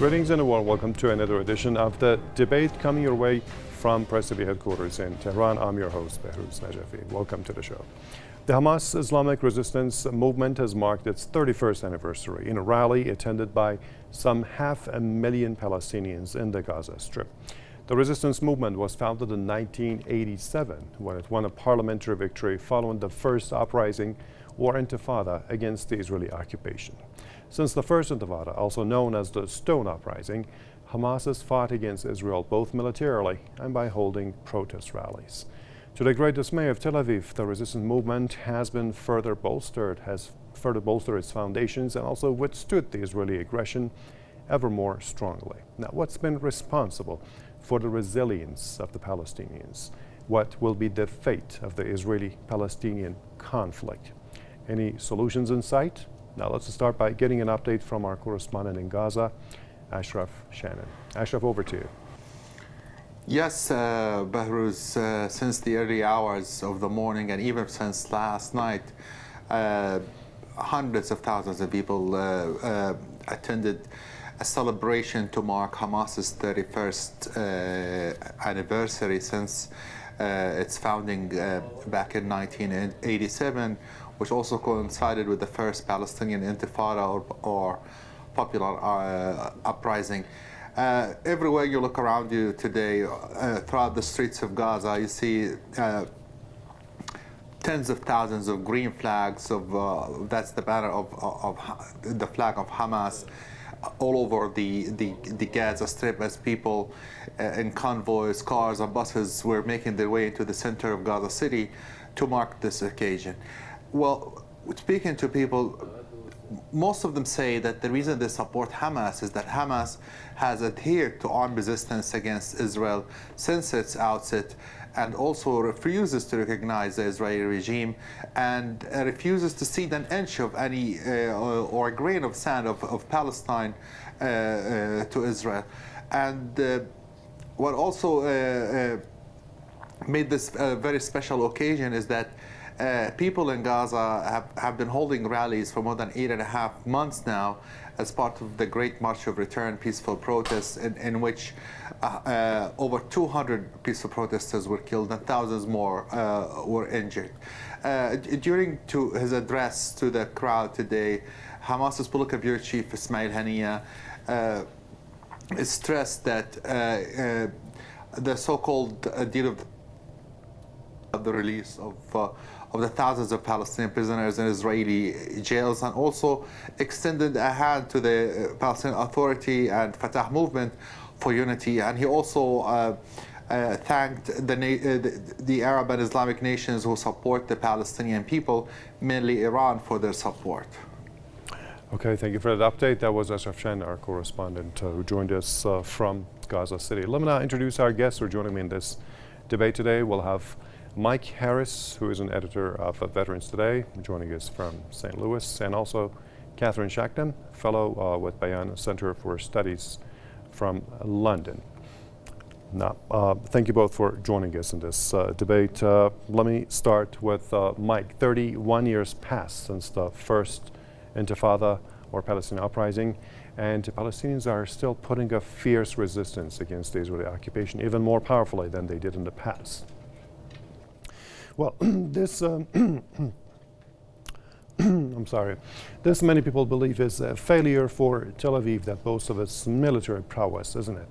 Greetings and a warm welcome to another edition of The Debate, coming your way from Press TV headquarters in Tehran. I'm your host, Behruz Najafi. Welcome to the show. The Hamas Islamic Resistance Movement has marked its 31st anniversary in a rally attended by some 500,000 Palestinians in the Gaza Strip. The resistance movement was founded in 1987 when it won a parliamentary victory following the first uprising or intifada against the Israeli occupation. Since the first intifada, also known as the Stone Uprising, Hamas has fought against Israel both militarily and by holding protest rallies. To the great dismay of Tel Aviv, the resistance movement has further bolstered its foundations and also withstood the Israeli aggression ever more strongly. Now, what's been responsible for the resilience of the Palestinians? What will be the fate of the Israeli-Palestinian conflict? Any solutions in sight? Now let's start by getting an update from our correspondent in Gaza, Ashraf Shannon. Ashraf, over to you. Yes, Behruz, since the early hours of the morning and even since last night, hundreds of thousands of people attended a celebration to mark Hamas's 31st anniversary since its founding back in 1987, which also coincided with the first Palestinian intifada or popular uprising. Everywhere you look around you today, throughout the streets of Gaza, you see tens of thousands of green flags that's the banner of the flag of Hamas all over the Gaza Strip, as people in convoys, cars and buses were making their way into the center of Gaza City to mark this occasion. Well, speaking to people, most of them say that the reason they support Hamas is that Hamas has adhered to armed resistance against Israel since its outset, and also refuses to recognize the Israeli regime and refuses to cede an inch of any or a grain of sand of Palestine to Israel. And what also made this a very special occasion is that people in Gaza have been holding rallies for more than 8.5 months now as part of the Great March of Return peaceful protests, in which over 200 peaceful protesters were killed and thousands more were injured. During his address to the crowd today, Hamas's political bureau chief Ismail Haniyeh stressed that the so-called deal of the release of the thousands of Palestinian prisoners in Israeli jails, and also extended a hand to the Palestinian Authority and Fatah movement for unity. And he also thanked the Arab and Islamic nations who support the Palestinian people, mainly Iran, for their support. Okay, thank you for that update. That was Ashraf Shan, our correspondent, who joined us from Gaza City. Let me now introduce our guests who are joining me in this debate today. We'll have Mike Harris, who is an editor of Veterans Today, joining us from St. Louis, and also Catherine Shackton, fellow with Bayan Center for Studies from London. Now, thank you both for joining us in this debate. Let me start with Mike. 31 years passed since the first intifada or Palestinian uprising, and Palestinians are still putting up fierce resistance against the Israeli occupation, even more powerfully than they did in the past. Well, this, I'm sorry, this many people believe is a failure for Tel Aviv that boasts of its military prowess, isn't it?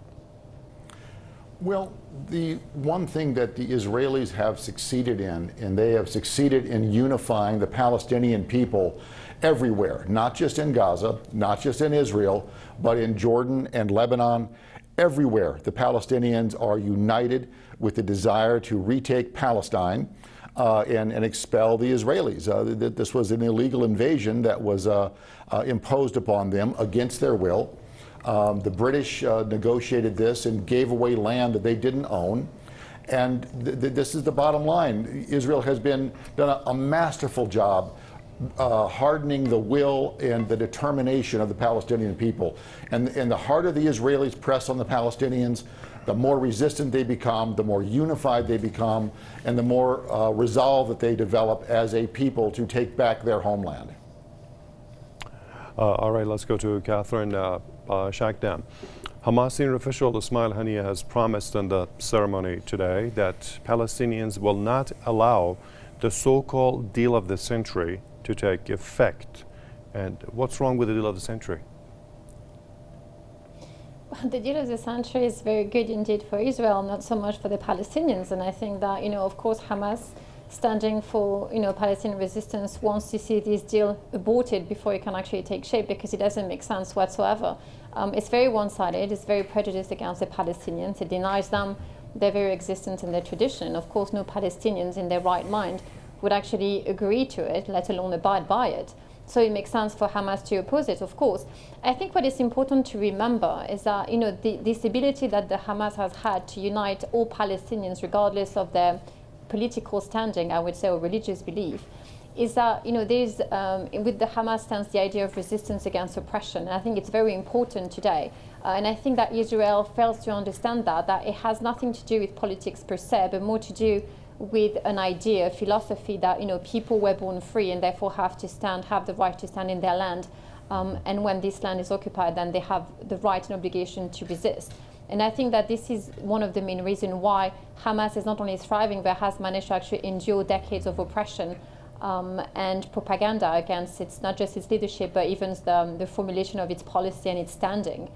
Well, the one thing that the Israelis have succeeded in, and they have succeeded in unifying the Palestinian people everywhere, not just in Gaza, not just in Israel, but in Jordan and Lebanon. Everywhere, the Palestinians are united with the desire to retake Palestine and expel the Israelis. This was an illegal invasion that was imposed upon them against their will. The British negotiated this and gave away land that they didn't own. And this is the bottom line. Israel has done a masterful job hardening the will and the determination of the Palestinian people. And the harder the Israelis press on the Palestinians, the more resistant they become, the more unified they become, and the more resolve that they develop as a people to take back their homeland. All right, let's go to Catherine Shakdam. Hamas senior official Ismail Haniyeh has promised in the ceremony today that Palestinians will not allow the so-called deal of the century to take effect. And what's wrong with the deal of the century? Well, the deal of the century is very good indeed for Israel, not so much for the Palestinians. And I think that, of course, Hamas, standing for, Palestinian resistance, wants to see this deal aborted before it can actually take shape, because it doesn't make sense whatsoever. It's very one-sided. It's very prejudiced against the Palestinians. It denies them their very existence and their tradition. Of course, no Palestinians in their right mind would actually agree to it, let alone abide by it. So it makes sense for Hamas to oppose it, of course. I think what is important to remember is that, this ability that the Hamas has had to unite all Palestinians, regardless of their political standing, I would say, or religious belief, is that, there's, with the Hamas stands the idea of resistance against oppression. And I think it's very important today. And I think that Israel fails to understand that it has nothing to do with politics per se, but more to do with an idea, a philosophy that, people were born free and therefore have the right to stand in their land. And when this land is occupied, then they have the right and obligation to resist. And I think that this is one of the main reasons why Hamas is not only thriving, but has managed to actually endure decades of oppression and propaganda against not just its leadership, but even the formulation of its policy and its standing.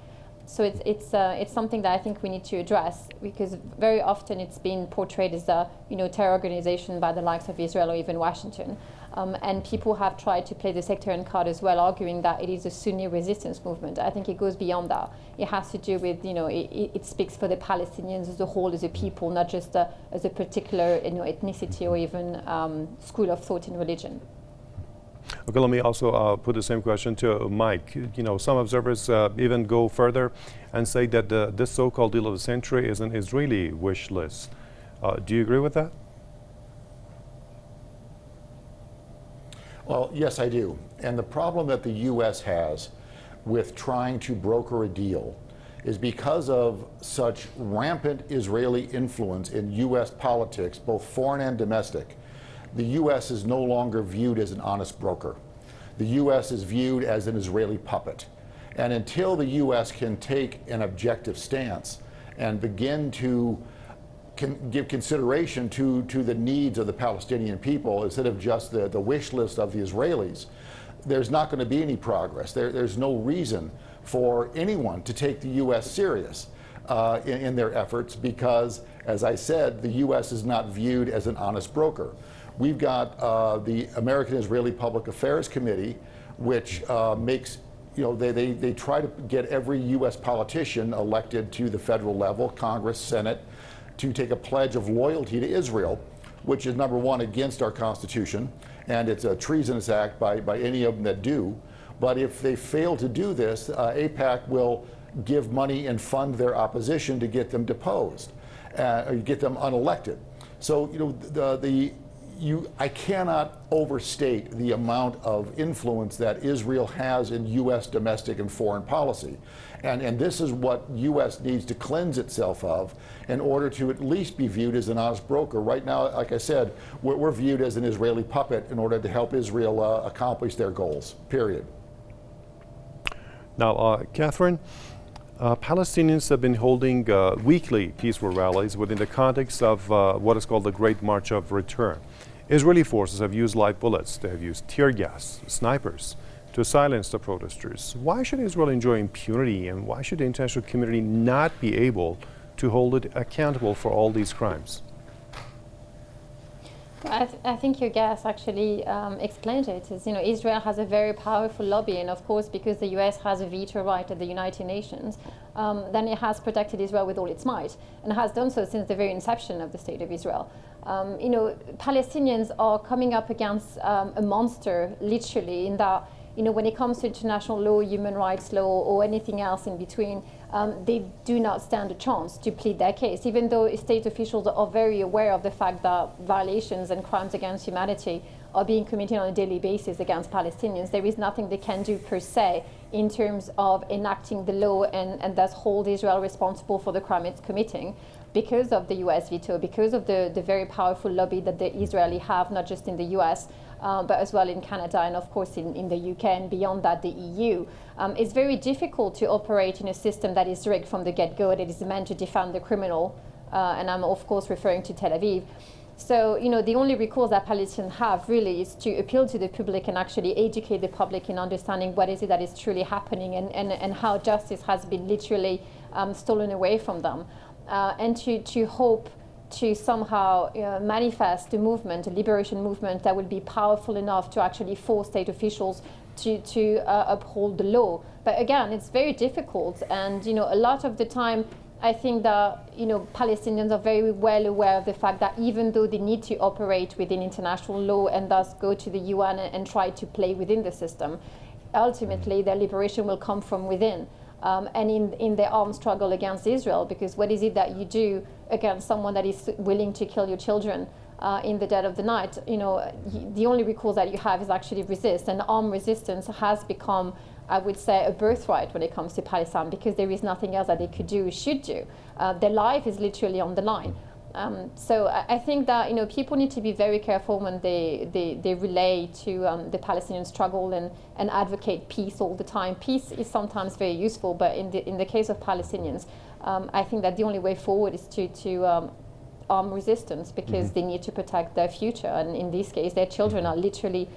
So it's something that I think we need to address, because very often it's been portrayed as a terror organization by the likes of Israel or even Washington, and people have tried to play the sectarian card as well, arguing that it is a Sunni resistance movement. I think it goes beyond that. It has to do with it speaks for the Palestinians as a whole, as a people, not just as a particular ethnicity or even school of thought in religion. Okay, let me also put the same question to Mike. Some observers even go further and say that this so-called deal of the century is an Israeli wish list. Do you agree with that? Well, yes, I do. And the problem that the U.S. has with trying to broker a deal is because of such rampant Israeli influence in U.S. politics, both foreign and domestic. The U.S. is no longer viewed as an honest broker. The U.S. is viewed as an Israeli puppet. And until the U.S. can take an objective stance and begin to give consideration to the needs of the Palestinian people instead of just the wish list of the Israelis, there's not going to be any progress. There's no reason for anyone to take the U.S. serious in their efforts, because, as I said, the U.S. is not viewed as an honest broker. We've got the American-Israeli Public Affairs Committee, which makes, they try to get every U.S. politician elected to the federal level, Congress, Senate, to take a pledge of loyalty to Israel, which is, number one, against our Constitution, and it's a treasonous act by any of them that do. But if they fail to do this, AIPAC will give money and fund their opposition to get them deposed, or get them unelected. So, I cannot overstate the amount of influence that Israel has in U.S. domestic and foreign policy. And this is what U.S. needs to cleanse itself of in order to at least be viewed as an honest broker. Right now, like I said, we're viewed as an Israeli puppet in order to help Israel accomplish their goals, period. Now, Catherine, Palestinians have been holding weekly peaceful rallies within the context of what is called the Great March of Return. Israeli forces have used live bullets, they have used tear gas, snipers to silence the protesters. Why should Israel enjoy impunity, and why should the international community not be able to hold it accountable for all these crimes? I think your guest actually explained it. Israel has a very powerful lobby, and of course, because the U.S. has a veto right at the United Nations, then it has protected Israel with all its might, and has done so since the very inception of the State of Israel. Palestinians are coming up against a monster, literally, in that, when it comes to international law, human rights law, or anything else in between, they do not stand a chance to plead their case, even though state officials are very aware of the fact that violations and crimes against humanity are being committed on a daily basis against Palestinians. There is nothing they can do per se in terms of enacting the law and thus hold Israel responsible for the crime it's committing. because of the US veto, because of the very powerful lobby that the Israeli have, not just in the US, but as well in Canada and of course in the UK and beyond that the EU. It's very difficult to operate in a system that is rigged from the get-go, that is meant to defend the criminal, and I'm of course referring to Tel Aviv. So, the only recourse that Palestinians have really is to appeal to the public and actually educate the public in understanding what is it that is truly happening and how justice has been literally stolen away from them. And to hope to somehow manifest a movement, a liberation movement that will be powerful enough to actually force state officials to uphold the law. But again, it's very difficult, and a lot of the time I think that Palestinians are very well aware of the fact that even though they need to operate within international law and thus go to the UN and try to play within the system, ultimately their liberation will come from within. And in their armed struggle against Israel, because what is it that you do against someone that is willing to kill your children in the dead of the night? The only recourse that you have is actually resist, and armed resistance has become, I would say, a birthright when it comes to Palestine, because there is nothing else that they could do or should do. Their life is literally on the line. So I think that people need to be very careful when they relay to the Palestinian struggle and advocate peace all the time. Peace is sometimes very useful, but in the case of Palestinians, I think that the only way forward is to arm resistance, because they need to protect their future, and in this case their children are literally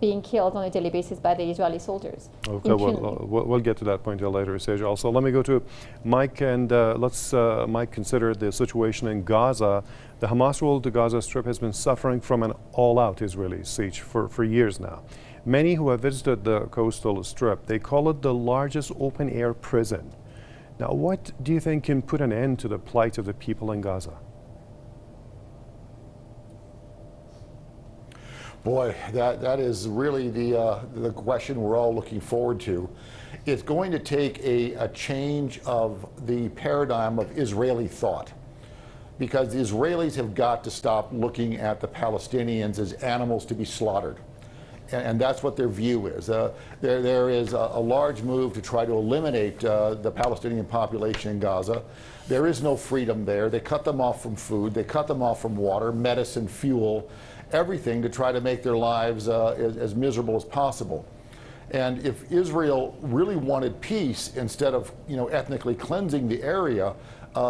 being killed on a daily basis by the Israeli soldiers. Okay, we'll get to that point at a later stage also. Let me go to Mike, and let's, Mike, consider the situation in Gaza. The Hamas rule to Gaza Strip has been suffering from an all-out Israeli siege for years now. Many who have visited the coastal strip, they call it the largest open-air prison. Now, what do you think can put an end to the plight of the people in Gaza? Boy, that is really the question we're all looking forward to. It's going to take a change of the paradigm of Israeli thought, because the Israelis have got to stop looking at the Palestinians as animals to be slaughtered. And that's what their view is. There is a large move to try to eliminate the Palestinian population in Gaza. There is no freedom there. They cut them off from food. They cut them off from water, medicine, fuel, everything to try to make their lives as miserable as possible. And if Israel really wanted peace, instead of ethnically cleansing the area,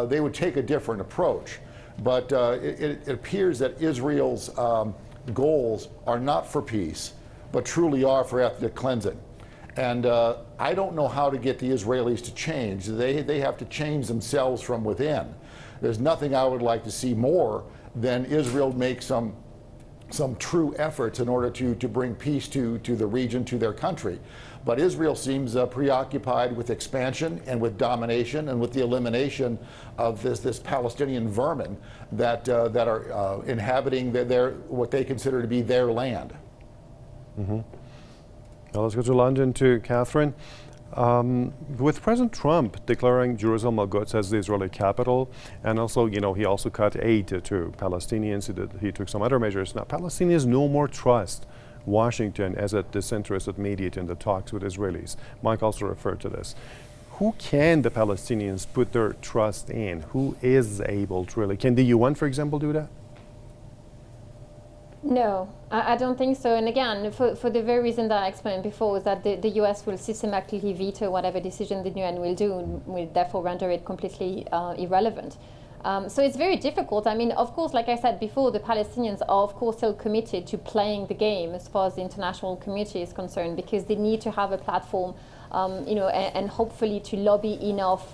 they would take a different approach. But it appears that Israel's goals are not for peace, but truly are for ethnic cleansing. And I don't know how to get the Israelis to change. They have to change themselves from within. There's nothing I would like to see more than Israel make some true efforts in order to bring peace to the region, to their country. But Israel seems preoccupied with expansion and with domination and with the elimination of this Palestinian vermin that are inhabiting what they consider to be their land. Mm-hmm. Now let's go to London, to Catherine. With President Trump declaring Jerusalem al-Quds as the Israeli capital, and also, he also cut aid to Palestinians. He took some other measures. Now, Palestinians no more trust Washington as a disinterested mediator in the talks with Israelis. Mike also referred to this. Who can the Palestinians put their trust in? Who is able to really? Can the UN, for example, do that? No, I don't think so. And again, for the very reason that I explained before, is that the US will systematically veto whatever decision the UN will do, and will therefore render it completely irrelevant. So it's very difficult. I mean, of course, like I said before, the Palestinians are, of course, still committed to playing the game as far as the international community is concerned, because they need to have a platform, and hopefully to lobby enough,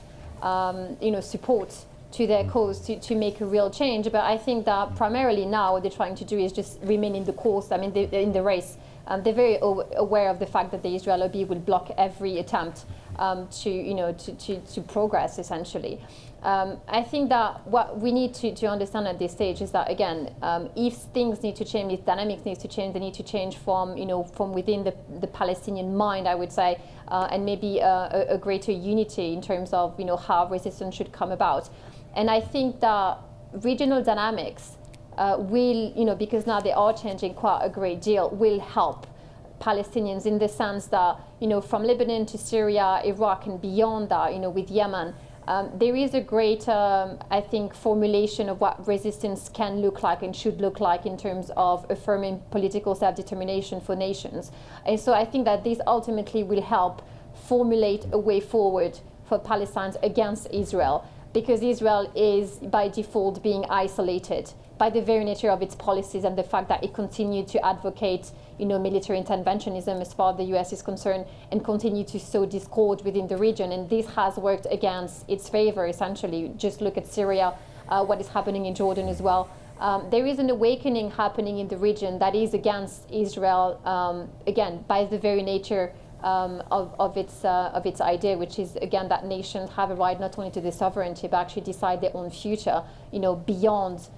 support to their cause to make a real change. But I think that primarily now what they're trying to do is just remain in the course. I mean, they're in the race. They're very aware of the fact that the Israel lobby will block every attempt to progress, essentially. I think that what we need to understand at this stage is that, again, if things need to change, if dynamics need to change, they need to change from within the Palestinian mind, I would say, and maybe a greater unity in terms of how resistance should come about. And I think that regional dynamics will, because now they are changing quite a great deal, will help Palestinians in the sense that, from Lebanon to Syria, Iraq, and beyond that, with Yemen, There is a great, I think, formulation of what resistance can look like and should look like in terms of affirming political self-determination for nations. And so I think that this ultimately will help formulate a way forward for Palestine against Israel, because Israel is by default being isolated by the very nature of its policies and the fact that it continued to advocate, military interventionism as far as the US is concerned, and continue to sow discord within the region. And this has worked against its favor, essentially. Just look at Syria, what is happening in Jordan as well. There is an awakening happening in the region that is against Israel, again, by the very nature of its idea, which is, again, that nations have a right not only to their sovereignty, but actually decide their own future, beyond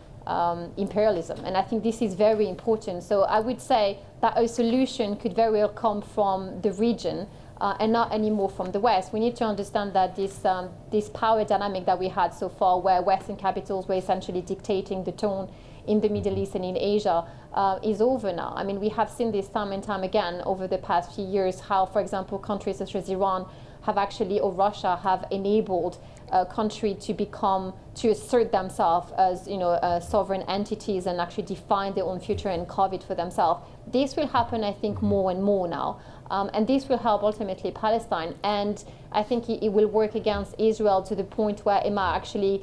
imperialism. And I think this is very important. So I would say that a solution could very well come from the region and not anymore from the West. We need to understand that this power dynamic that we had so far, where Western capitals were essentially dictating the tone in the Middle East and in Asia, is over now. I mean, we have seen this time and time again over the past few years, how, for example, countries such as Iran have actually, or Russia, have enabled a country to assert themselves as, sovereign entities and actually define their own future and carve it for themselves. This will happen, I think, more and more now. And this will help ultimately Palestine. And I think it will work against Israel to the point where it might actually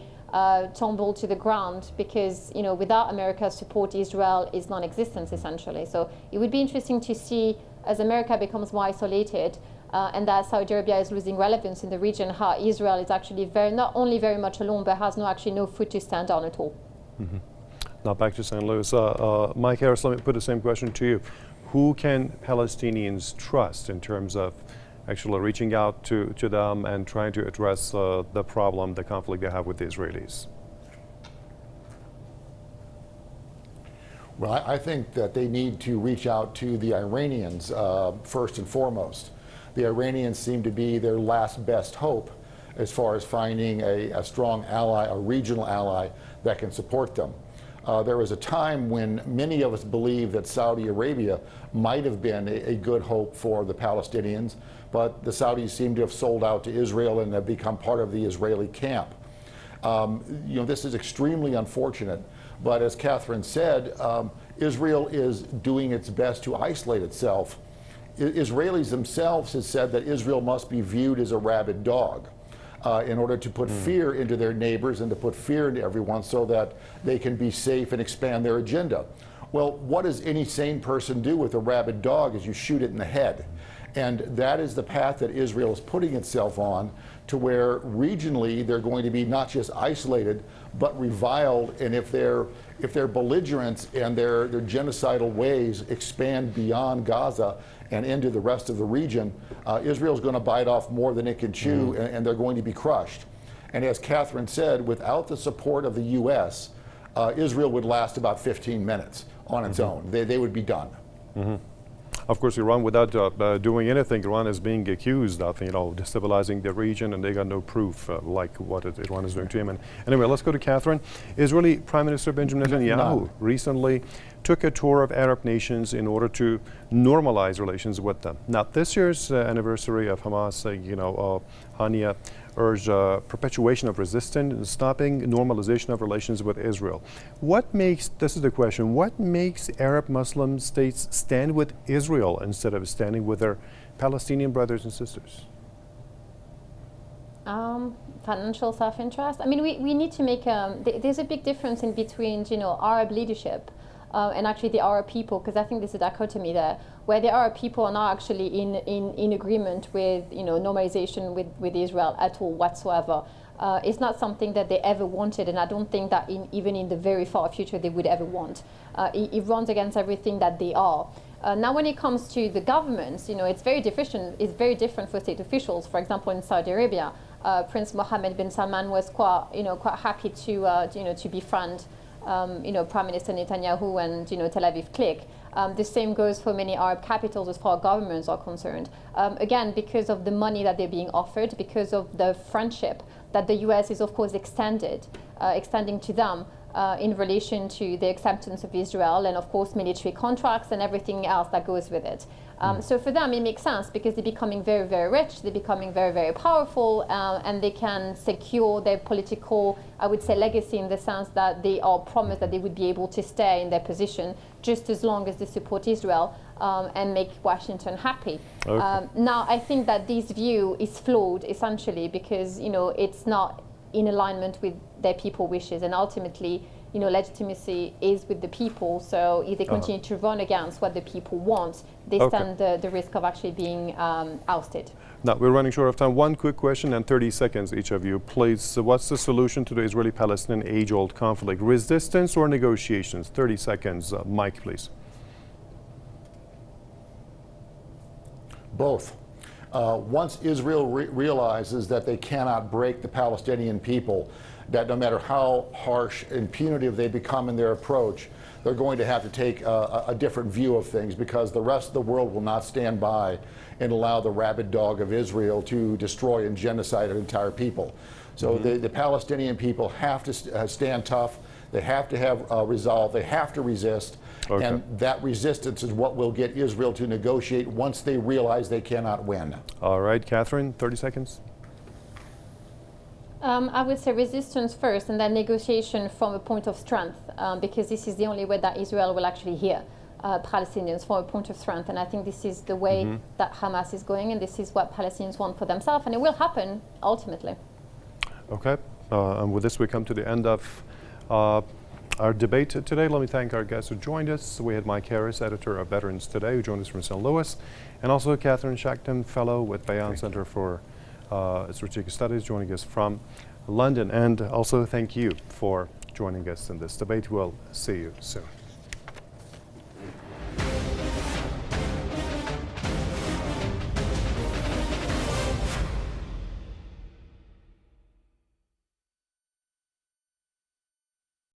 tumble to the ground, because, without America's support, Israel is non-existent, essentially. So it would be interesting to see, as America becomes more isolated, and that Saudi Arabia is losing relevance in the region, how Israel is actually not only very much alone, but has no foot to stand on at all. Mm-hmm. Now back to St. Louis. Mike Harris, let me put the same question to you. Who can Palestinians trust in terms of actually reaching out to them and trying to address the problem, the conflict they have with the Israelis? Well, I think that they need to reach out to the Iranians first and foremost. The Iranians seem to be their last best hope as far as finding a strong ally, a regional ally that can support them. There was a time when many of us believed that Saudi Arabia might have been a good hope for the Palestinians, but the Saudis seem to have sold out to Israel and have become part of the Israeli camp. This is extremely unfortunate, but as Catherine said, Israel is doing its best to isolate itself. Israelis themselves have said that Israel must be viewed as a rabid dog in order to put fear into their neighbors and to put fear into everyone so that they can be safe and expand their agenda. Well, what does any sane person do with a rabid dog? Is you shoot it in the head. And that is the path that Israel is putting itself on, to where regionally they're going to be not just isolated, but reviled. And if their belligerence and their genocidal ways expand beyond Gaza and into the rest of the region, Israel's going to bite off more than it can chew, and they're going to be crushed. And as Catherine said, without the support of the U.S., Israel would last about 15 minutes on its own. They would be done. Of course, Iran, without doing anything, Iran is being accused of, destabilizing the region, and they got no proof like what Iran is doing to Yemen. Anyway, let's go to Catherine. Israeli Prime Minister Benjamin Netanyahu recently took a tour of Arab nations in order to normalize relations with them. Now, this year's anniversary of Hamas, Hania urged perpetuation of resistance and stopping normalization of relations with Israel. This is the question, what makes Arab Muslim states stand with Israel instead of standing with their Palestinian brothers and sisters? Financial self-interest. I mean, we need to make, there's a big difference in between, Arab leadership and actually the Arab people, because I think there's a dichotomy there, where the Arab people are not actually in agreement with normalization with Israel at all whatsoever. It's not something that they ever wanted, and I don't think that even in the very far future they would ever want. It runs against everything that they are. Now, when it comes to the governments, it's very different. It's very different for state officials. For example, in Saudi Arabia, Prince Mohammed bin Salman was quite happy to befriend Prime Minister Netanyahu and Tel Aviv clique. The same goes for many Arab capitals as far as governments are concerned. Again, because of the money that they're being offered, because of the friendship that the US is of course extending to them. in relation to the acceptance of Israel and, of course, military contracts and everything else that goes with it. So for them, it makes sense because they're becoming very, very rich, they're becoming very, very powerful, and they can secure their political, I would say, legacy in the sense that they are promised that they would be able to stay in their position just as long as they support Israel and make Washington happy. Okay. Now, I think that this view is flawed, essentially, because, you know, it's not in alignment with their people wishes, and ultimately, you know, legitimacy is with the people. So if they continue to run against what the people want, they stand the risk of actually being ousted. Now, we're running short of time. One quick question and 30 seconds each of you, please. So what's the solution to the Israeli-Palestinian age-old conflict? Resistance or negotiations? 30 seconds. Mike, please. Both. Once Israel realizes that they cannot break the Palestinian people, that no matter how harsh and punitive they become in their approach, they're going to have to take a different view of things, because the rest of the world will not stand by and allow the rabid dog of Israel to destroy and genocide an entire people. So the Palestinian people have to stand tough. They have to have resolve. They have to resist. And that resistance is what will get Israel to negotiate once they realize they cannot win. All right, Catherine, 30 seconds. I would say resistance first, and then negotiation from a point of strength, because this is the only way that Israel will actually hear Palestinians, from a point of strength. And I think this is the way that Hamas is going, and this is what Palestinians want for themselves, and it will happen ultimately. Okay, and with this we come to the end of our debate today. Let me thank our guests who joined us. We had Mike Harris, editor of Veterans Today, who joined us from St. Louis, and also Catherine Shackton, fellow with Bayan Center for Strategic Studies, joining us from London. And also thank you for joining us in this debate. We'll see you soon.